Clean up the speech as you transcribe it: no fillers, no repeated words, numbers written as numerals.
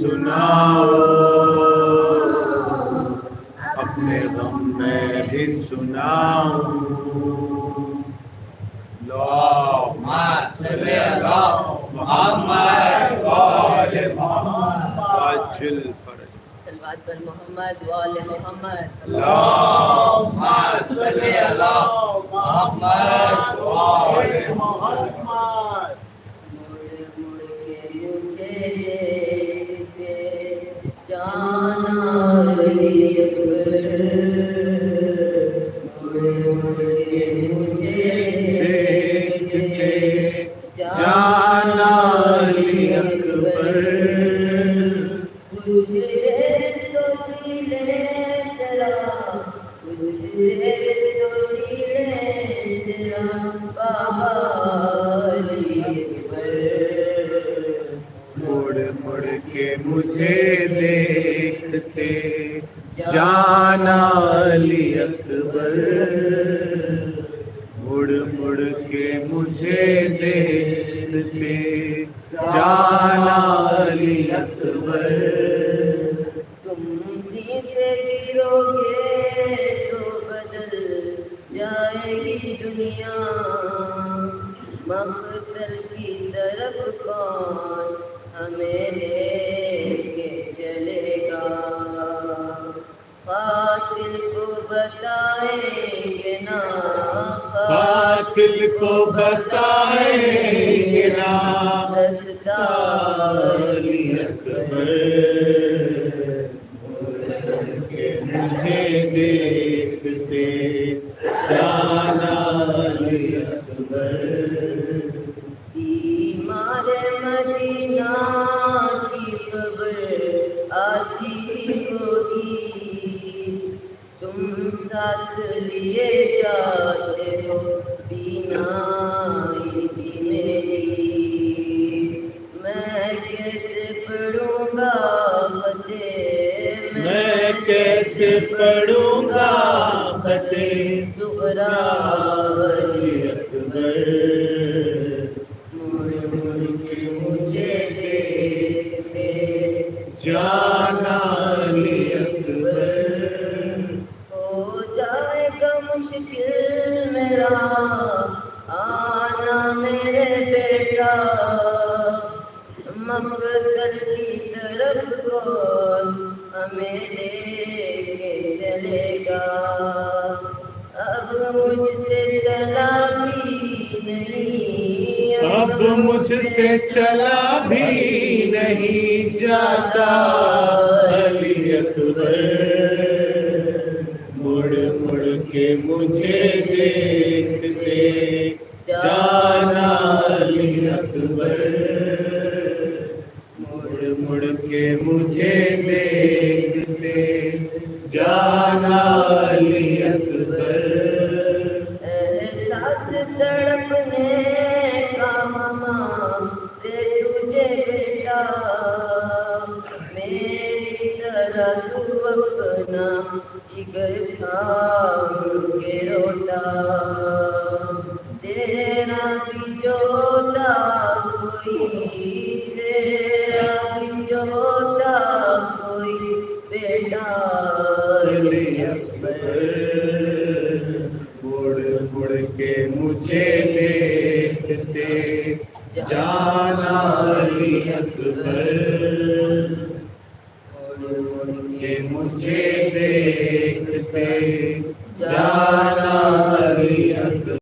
سناؤ، اپنے غم میں بھی سناؤں. اللہم صل علی محمد وآل محمد عاجل فرج. صلوات پر محمد وآل محمد. اللہم صل علی محمد وآل محمد. مڑ مڑ کے مجھے دیکھتے جانا علی اکبر. مڑ مڑ کے مجھے دیکھتے جانا علی اکبر. کچھ دیر تو جی لے تیرا، کچھ دیر تو جی لے تیرا بابا علی اکبر. مڑ مڑ کے مجھے دیکھتے جانا علی اکبر. مڑ مڑ کے مجھے دیکھتے جانا علی اکبر. تم ہی سے گرو گے تو بدل جائے گی دنیا. مقتل کی طرف کون ہمیں لے کے چلے گا. قاتل کو بتائیں گے نا، قاتل کو بتائیں گے نا رستہ علی اکبر. مجھے دیکھتے جانا علی اکبر. بیمار مدینہ کی خبر آتی ہوگی، تم ساتھ لیے جاتے ہو بینائی بھی میری. میں کیسے پڑھوں گا فتح، میں کیسے پڑھوں گا فتح زہرا علی اکبر. مڑ مڑ کے مجھے دیکھتے جانا علی اکبر. ہو جائے گا مشکل میرا آنا میرے بیٹا. مقتل کی طرف کون ہمیں لے کے چلے گا. اب مجھ سے چلا بھی نہیں، اب مجھ سے چلا بھی نہیں جاتا علی اکبر. مڑ مڑ کے مجھے دیکھتے جانا علی اکبر. مڑ مڑ کے مجھے دیکھتے جانا علی اکبر. احساس تڑپنے کا ماں دے تجھے بیٹا، میری طرح تو اپنا جگر تھام کے روتا. تیرا بھی جو ہوتا کوئی، تیرا بھی جو ہوتا کوئی بیٹا علی اکبر. مڑ مڑ کے مجھے دیکھتے جانا علی اکبر. مڑ مڑ کے مجھے دیکھتے